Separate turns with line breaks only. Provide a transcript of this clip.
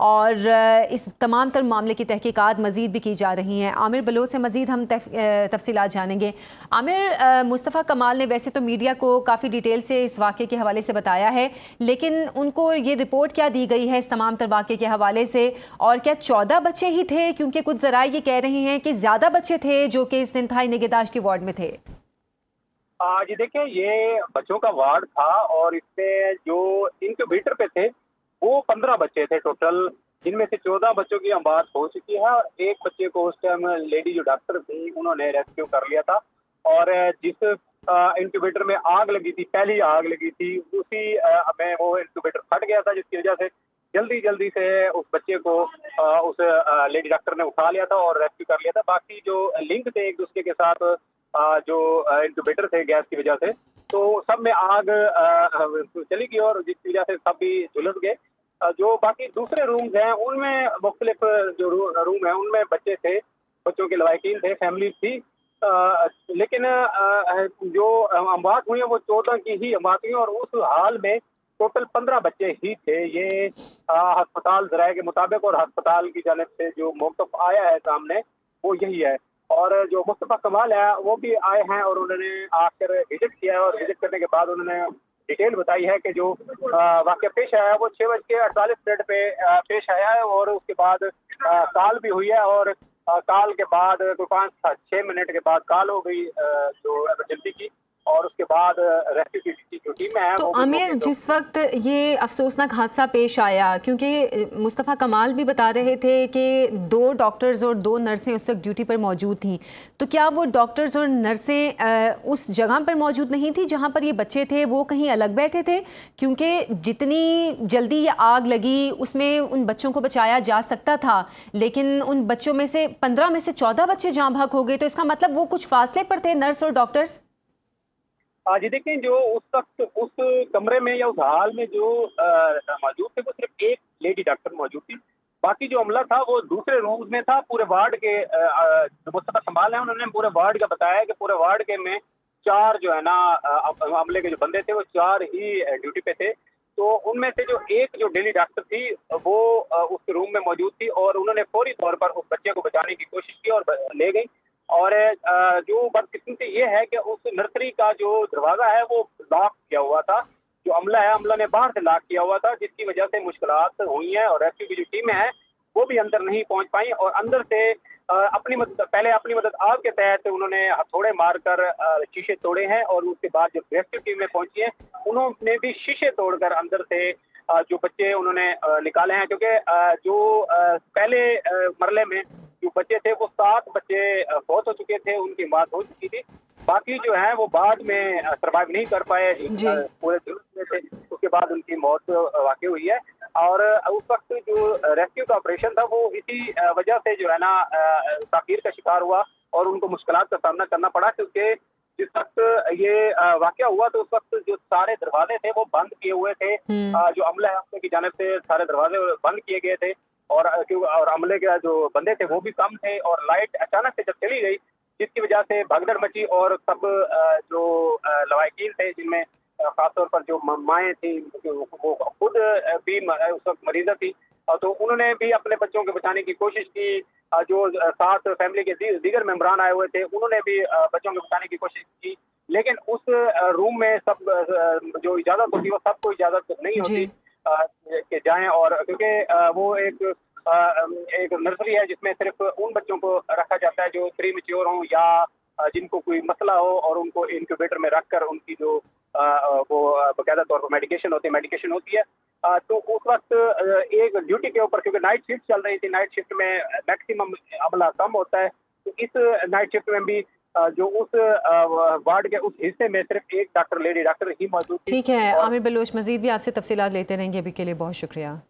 और इस तमाम तर मामले की तहकीकात मज़ीद भी की जा रही हैं। आमिर बलोच से मज़ीद हम तफसीलात जानेंगे। आमिर, मुस्तफ़ा कमाल ने वैसे तो मीडिया को काफ़ी डिटेल से इस वाक़े के हवाले से बताया है, लेकिन उनको ये रिपोर्ट क्या दी गई है इस तमाम तर वाक़े के हवाले से, और क्या 14 बच्चे ही थे? क्योंकि कुछ ज़राए ये कह रहे हैं कि ज़्यादा बच्चे थे जो कि इस इंतहाई निगहदाश्त के वार्ड में थे।
जी देखिए, ये बच्चों का वार्ड था और इसमें जो इनक्यूबेटर पे थे वो 15 बच्चे थे टोटल, जिनमें से 14 बच्चों की अमात हो चुकी है और एक बच्चे को उस टाइम लेडी जो डॉक्टर थी उन्होंने रेस्क्यू कर लिया था। और जिस इनक्यूबेटर में आग लगी थी, पहली आग लगी थी, उसी में वो इनक्यूबेटर फट गया था, जिसकी वजह से जल्दी जल्दी से उस बच्चे को उस लेडी डॉक्टर ने उठा लिया था और रेस्क्यू कर लिया था। बाकी जो लिंक थे एक दूसरे के साथ, जो इनक्यूबेटर थे गैस की वजह से, तो सब में आग चली गई और जिसकी वजह से सब भी झुलस गए। जो बाकी दूसरे रूम्स हैं उनमें मुख्तलिफ जो रूम है उनमें बच्चे थे, बच्चों के लवाकिन थे, फैमिली थी। लेकिन जो अमवात हुई है वो 14 की ही अमवात हुई और उस हाल में टोटल 15 बच्चे ही थे। ये अस्पताल ज़राए के मुताबिक और अस्पताल की जानिब से जो मौक़िफ़ आया है सामने वो यही है। और जो मुस्तफ़ा कमाल है वो भी आए हैं और उन्होंने आकर विजिट किया है और विजिट करने के बाद उन्होंने डिटेल बताई है कि जो वाक़या पेश आया है वो 6:48 पे पेश आया है और उसके बाद कॉल भी हुई है और कॉल के बाद कोई 5-6 मिनट के बाद कॉल हो गई जो इमरजेंसी की, और उसके बाद रेस्क्यू की जो टीम है
तो
वो भी
आमिर,
मौके पे।
जिस वक्त ये अफसोसनाक हादसा पेश आया, क्योंकि मुस्तफ़ा कमाल भी बता रहे थे कि 2 डॉक्टर्स और 2 नर्सें उस वक्त ड्यूटी पर मौजूद थीं, तो क्या वो डॉक्टर्स और नर्सें उस जगह पर मौजूद नहीं थी जहां पर ये बच्चे थे? वो कहीं अलग बैठे थे? क्योंकि जितनी जल्दी ये आग लगी उसमें उन बच्चों को बचाया जा सकता था, लेकिन उन बच्चों में से 15 में से 14 बच्चे जाँ बहक हो गए, तो इसका मतलब वो कुछ फासले पर थे नर्स और डॉक्टर्स?
जी देखिए, जो उस वक्त उस कमरे में या उस हॉल में जो मौजूद थे वो सिर्फ एक लेडी डॉक्टर मौजूद थी। बाकी जो अमला था वो दूसरे रूम्स में था। पूरे वार्ड के जो मुस्तफा कमाल है उन्होंने पूरे वार्ड का बताया कि पूरे वार्ड के में 4 जो है ना अमले के जो बंदे थे वो 4 ही ड्यूटी पे थे। तो उनमें से जो एक जो लेडी डॉक्टर थी वो उस रूम में मौजूद थी और उन्होंने फौरी तौर पर उस बच्चे को बचाने की कोशिश की और ले गई। और जो बदकिस्मती ये है कि उस नर्सरी का जो दरवाजा है वो लॉक किया हुआ था। जो अमला है, अमला ने बाहर से लॉक किया हुआ था, जिसकी वजह से मुश्किलात हुई हैं और रेस्क्यू की जो टीमें हैं वो भी अंदर नहीं पहुंच पाई और अंदर से अपनी मदद पहले अपनी मदद आग के तहत उन्होंने हथौड़े मारकर शीशे तोड़े हैं और उसके बाद जो रेस्क्यू टीमें पहुंची हैं उन्होंने भी शीशे तोड़कर अंदर से जो बच्चे उन्होंने निकाले हैं। क्योंकि जो पहले मरले में जो बच्चे थे वो 7 बच्चे फौत हो चुके थे, उनकी मौत हो चुकी थी। बाकी जो है वो बाद में सर्वाइव नहीं कर पाए,
जी।
पूरे जुलूस में थे, उसके बाद उनकी मौत वाक़ई हुई है। और उस वक्त जो रेस्क्यू का ऑपरेशन था वो इसी वजह से जो है ना ताख़ीर का शिकार हुआ और उनको मुश्किलात का सामना करना पड़ा। क्योंकि जिस वक्त ये वाक़या हुआ तो उस वक्त जो सारे दरवाजे थे वो बंद किए हुए थे। जो अमला है उनकी जानिब से सारे दरवाजे बंद किए गए थे और और अमले के जो बंदे थे वो भी कम थे और लाइट अचानक से जब चली गई जिसकी वजह से भगदड़ मची और सब जो लवाकिन थे, जिनमें खासतौर पर जो माएँ थी वो खुद भी उस वक्त मरीज़ा थी, तो उन्होंने भी अपने बच्चों को बचाने की कोशिश की। जो साथ फैमिली के दीगर मेंबरान आए हुए थे उन्होंने भी बच्चों को बचाने की कोशिश की, लेकिन उस रूम में सब जो इजाज़त होती है वो सबको इजाज़त नहीं
जी।
होती कि जाएं। और क्योंकि वो एक नर्सरी है जिसमें सिर्फ उन बच्चों को रखा जाता है जो प्री मैच्योर हों या जिनको कोई मसला हो और उनको इनक्यूबेटर में रखकर उनकी जो वो बाकायदा तौर पर मेडिकेशन होती है। तो उस वक्त एक ड्यूटी के ऊपर, क्योंकि नाइट शिफ्ट चल रही थी, नाइट शिफ्ट में मैक्सिमम अमला कम होता है, तो इस नाइट शिफ्ट में भी जो उस वार्ड के उस हिस्से में सिर्फ एक डॉक्टर, लेडी डॉक्टर ही मौजूद थी।
ठीक है
और
आमिर बलोच, मज़ीद भी आपसे तफसीलात लेते रहेंगे। अभी के लिए बहुत शुक्रिया।